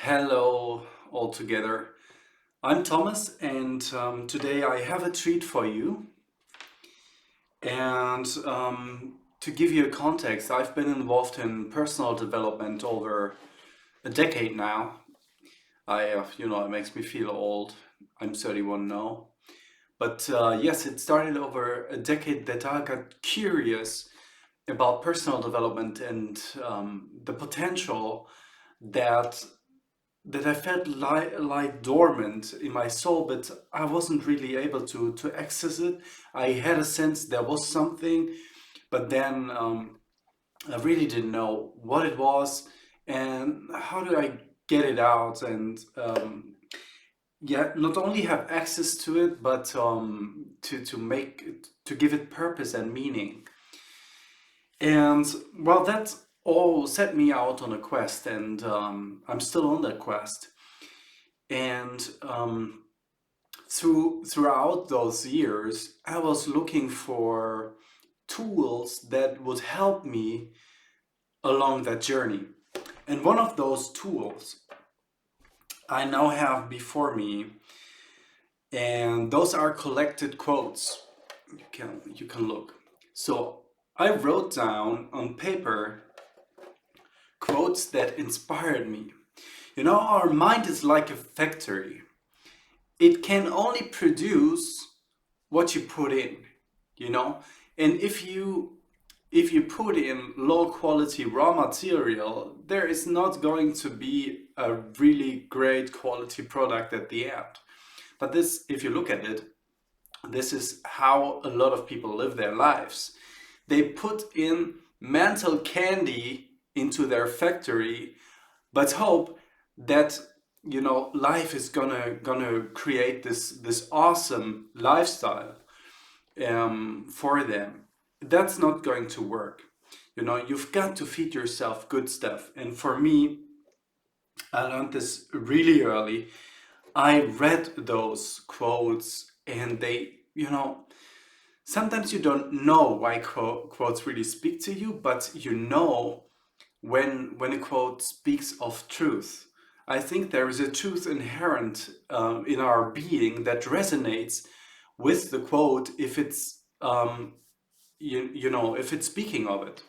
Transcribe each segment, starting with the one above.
Hello, all together. I'm Thomas, and today I have a treat for you. And to give you a context, I've been involved in personal development over a decade now. It makes me feel old. I'm 31 now. But yes, it started over a decade that I got curious about personal development and the potential that I felt like dormant in my soul, but I wasn't really able to access it. I had a sense there was something, but then I really didn't know what it was and how do I get it out and yeah, not only have access to it, but to give it purpose and meaning. And well, that all set me out on a quest, and I'm still on that quest. And throughout those years, I was looking for tools that would help me along that journey. And one of those tools I now have before me, and those are collected quotes. You can look. So I wrote down on paper quotes that inspired me. You know, our mind is like a factory. It can only produce what you put in, you know? And if you put in low quality raw material, there is not going to be a really great quality product at the end. But this, if you look at it, this is how a lot of people live their lives. They put in mental candy into their factory, but hope that life is gonna create this awesome lifestyle for them. That's not going to work. You've got to feed yourself good stuff. And for me, I learned this really early. I read those quotes, and sometimes you don't know why quotes really speak to you, but when a quote speaks of truth. I think there is a truth inherent in our being that resonates with the quote if it's if it's speaking of it.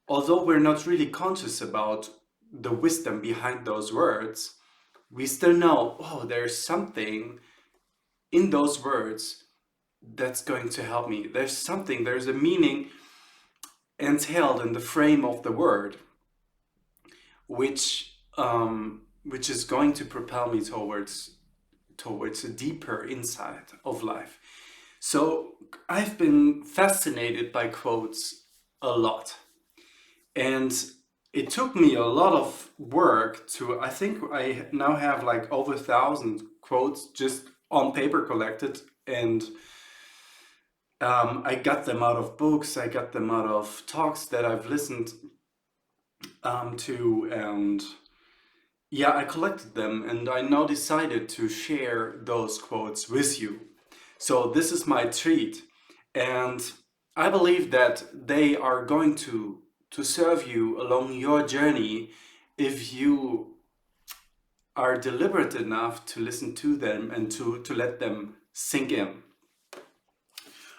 Although we're not really conscious about the wisdom behind those words, we still know, oh, there's something in those words that's going to help me. There's a meaning entailed in the frame of the word, which is going to propel me towards a deeper insight of life. So I've been fascinated by quotes a lot, and it took me a lot of work to. I think I now have like over 1,000 quotes just on paper collected, and I got them out of books. I got them out of talks that I've listened to, and yeah, I collected them, and I now decided to share those quotes with you. So this is my treat, and I believe that they are going to serve you along your journey if you are deliberate enough to listen to them and to let them sink in.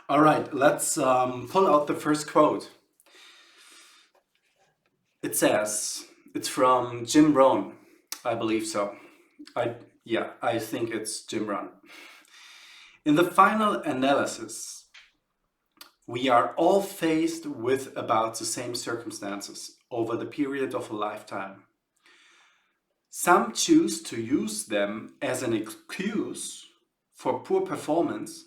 All right, let's pull out the first quote. It says, it's from Jim Rohn, I believe so. I think it's Jim Rohn. In the final analysis, we are all faced with about the same circumstances over the period of a lifetime. Some choose to use them as an excuse for poor performance,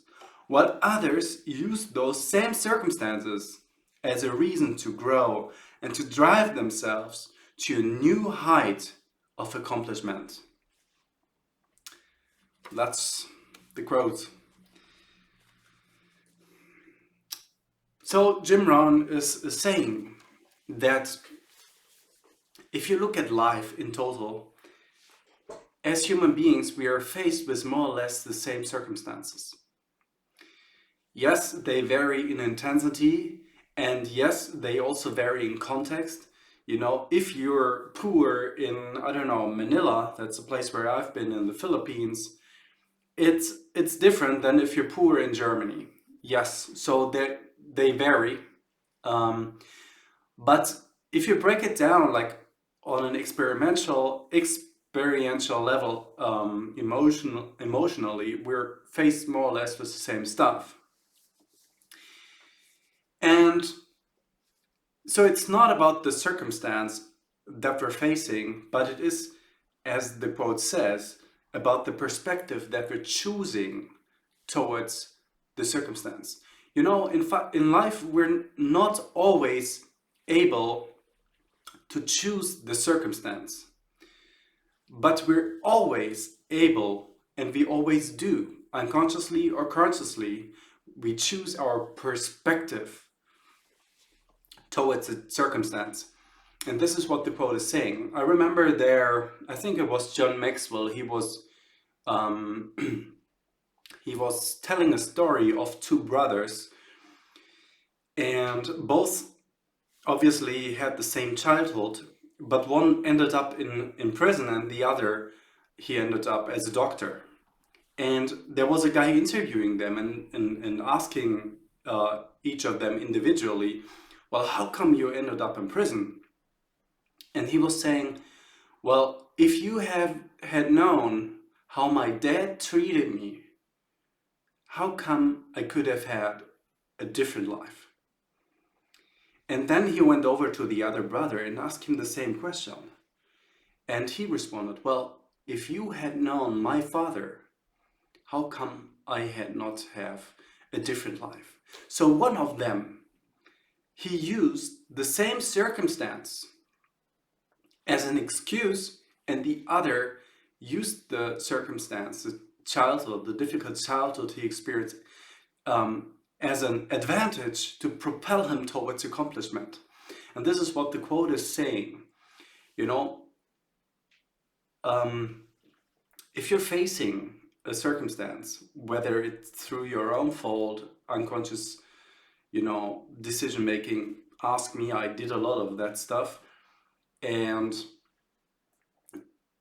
while others use those same circumstances as a reason to grow and to drive themselves to a new height of accomplishment. That's the quote. So Jim Rohn is saying that if you look at life in total, as human beings, we are faced with more or less the same circumstances. Yes, they vary in intensity, and yes, they also vary in context. If you're poor in, I don't know, Manila, that's a place where I've been in the Philippines, it's different than if you're poor in Germany. Yes, so they vary. But if you break it down like on an experiential level, emotionally, we're faced more or less with the same stuff. And so it's not about the circumstance that we're facing, but it is, as the quote says, about the perspective that we're choosing towards the circumstance. In life, we're not always able to choose the circumstance, but we're always able, and we always do, unconsciously or consciously, we choose our perspective towards a circumstance. And this is what the quote is saying. I remember I think it was John Maxwell, um, he was telling a story of two brothers, and both obviously had the same childhood, but one ended up in prison and the other, he ended up as a doctor. And there was a guy interviewing them and asking each of them individually, well, how come you ended up in prison? And he was saying, well, if you had known how my dad treated me, how come I could have had a different life? And then he went over to the other brother and asked him the same question. And he responded, well, if you had known my father, how come I had not have a different life? So one of them, he used the same circumstance as an excuse, and the other used the circumstance, the childhood, the difficult childhood he experienced, as an advantage to propel him towards accomplishment. And this is what the quote is saying. If you're facing a circumstance, whether it's through your own fault, unconscious, decision making, ask me, I did a lot of that stuff. And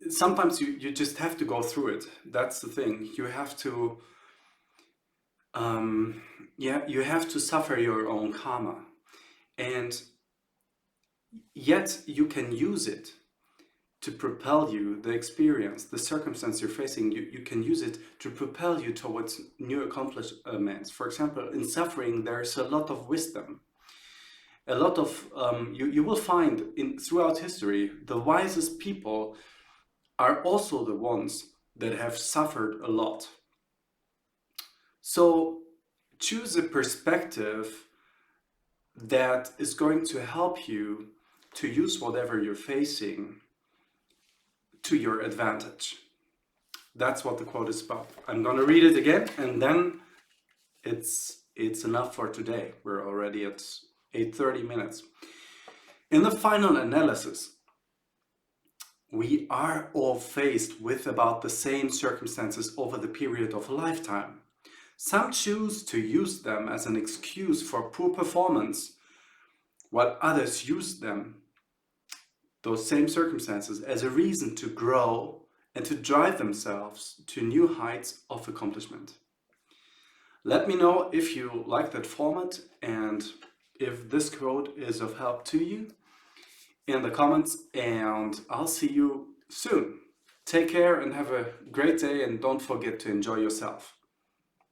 sometimes you just have to go through it. That's the thing. You have to, you have to suffer your own karma. And yet you can use it to propel you, the experience, the circumstance you're facing, you can use it to propel you towards new accomplishments. For example, in suffering, there's a lot of wisdom. A lot of, you will find throughout history, the wisest people are also the ones that have suffered a lot. So choose a perspective that is going to help you to use whatever you're facing to your advantage. That's what the quote is about. I'm going to read it again, and then it's enough for today. We're already at 30 minutes. In the final analysis, we are all faced with about the same circumstances over the period of a lifetime. Some choose to use them as an excuse for poor performance, while others use them, those same circumstances, as a reason to grow and to drive themselves to new heights of accomplishment. Let me know if you like that format and if this quote is of help to you in the comments, and I'll see you soon. Take care and have a great day, and don't forget to enjoy yourself.